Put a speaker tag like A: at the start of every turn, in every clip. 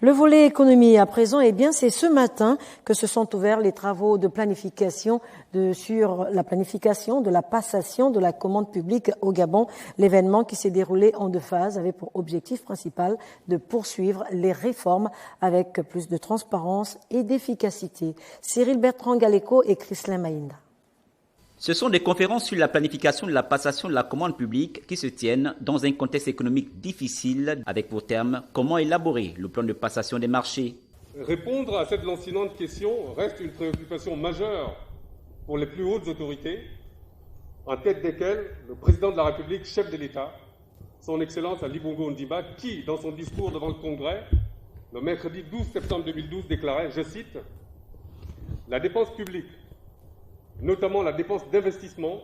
A: Le volet économie à présent, c'est ce matin que se sont ouverts les travaux de planification sur la planification de la passation de la commande publique au Gabon. L'événement qui s'est déroulé en 2 phases avait pour objectif principal de poursuivre les réformes avec plus de transparence et d'efficacité. Cyril Bertrand Galeko et Chrislin Maïnda.
B: Ce sont des conférences sur la planification de la passation de la commande publique qui se tiennent dans un contexte économique difficile avec pour terme comment élaborer le plan de passation des marchés.
C: Répondre à cette lancinante question reste une préoccupation majeure pour les plus hautes autorités, en tête desquelles le président de la République, chef de l'État, son Excellence Ali Bongo Ondimba, qui, dans son discours devant le Congrès, le mercredi 12 septembre 2012, déclarait, je cite, « La dépense publique, notamment la dépense d'investissement,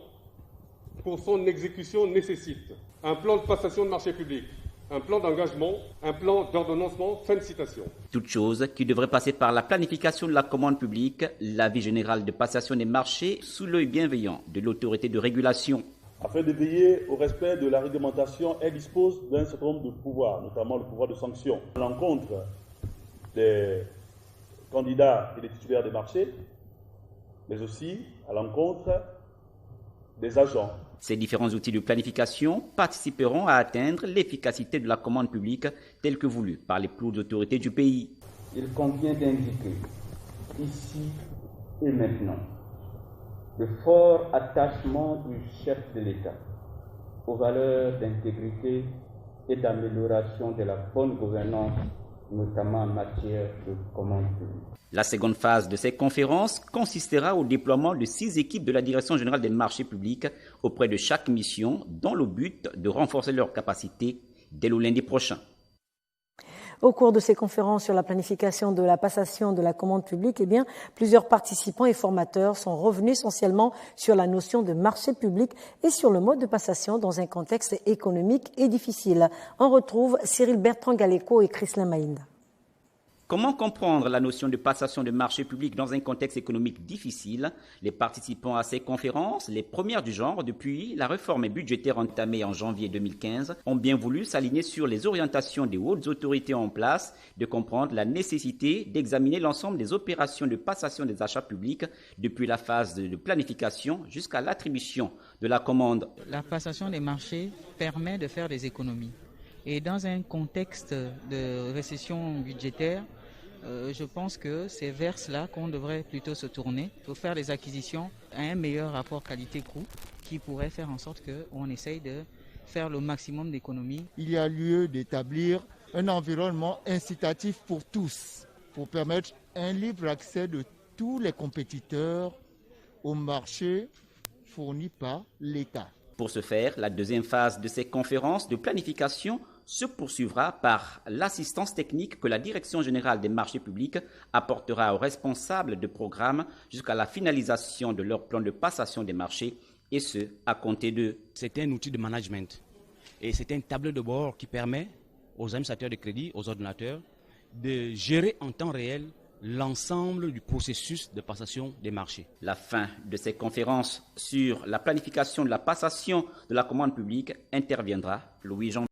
C: pour son exécution nécessite un plan de passation de marché public, un plan d'engagement, un plan d'ordonnancement ». Fin de citation.
B: Toute chose qui devrait passer par la planification de la commande publique, l'avis général de passation des marchés sous l'œil bienveillant de l'autorité de régulation.
D: Afin de veiller au respect de la réglementation, elle dispose d'un certain nombre de pouvoirs, notamment le pouvoir de sanction à l'encontre des candidats et des titulaires des marchés, mais aussi à l'encontre des agents.
B: Ces différents outils de planification participeront à atteindre l'efficacité de la commande publique telle que voulue par les plus hautes autorités du pays.
E: Il convient d'indiquer, ici et maintenant, le fort attachement du chef de l'État aux valeurs d'intégrité et d'amélioration de la bonne gouvernance, notamment en matière de commande publique.
B: La seconde phase de ces conférences consistera au déploiement de 6 équipes de la Direction générale des marchés publics auprès de chaque mission dans le but de renforcer leurs capacités dès le lundi prochain.
A: Au cours de ces conférences sur la planification de la passation de la commande publique, plusieurs participants et formateurs sont revenus essentiellement sur la notion de marché public et sur le mode de passation dans un contexte économique et difficile. On retrouve Cyril Bertrand Galeko et Chrislin Maïnda.
B: Comment comprendre la notion de passation de marché public dans un contexte économique difficile? Les participants à ces conférences, les premières du genre depuis la réforme budgétaire entamée en janvier 2015, ont bien voulu s'aligner sur les orientations des hautes autorités en place, de comprendre la nécessité d'examiner l'ensemble des opérations de passation des achats publics depuis la phase de planification jusqu'à l'attribution de la commande.
F: La passation des marchés permet de faire des économies. Et dans un contexte de récession budgétaire, je pense que c'est vers cela qu'on devrait plutôt se tourner pour faire des acquisitions à un meilleur rapport qualité-coût qui pourrait faire en sorte qu'on essaye de faire le maximum d'économies.
G: Il y a lieu d'établir un environnement incitatif pour tous, pour permettre un libre accès de tous les compétiteurs au marché fourni par l'État.
B: Pour ce faire, la deuxième phase de ces conférences de planification se poursuivra par l'assistance technique que la Direction générale des marchés publics apportera aux responsables de programme jusqu'à la finalisation de leur plan de passation des marchés, et ce, à compter de...
H: C'est un outil de management et c'est un tableau de bord qui permet aux administrateurs de crédit, aux ordonnateurs, de gérer en temps réel l'ensemble du processus de passation des marchés.
B: La fin de ces conférences sur la planification de la passation de la commande publique interviendra le 8 janvier.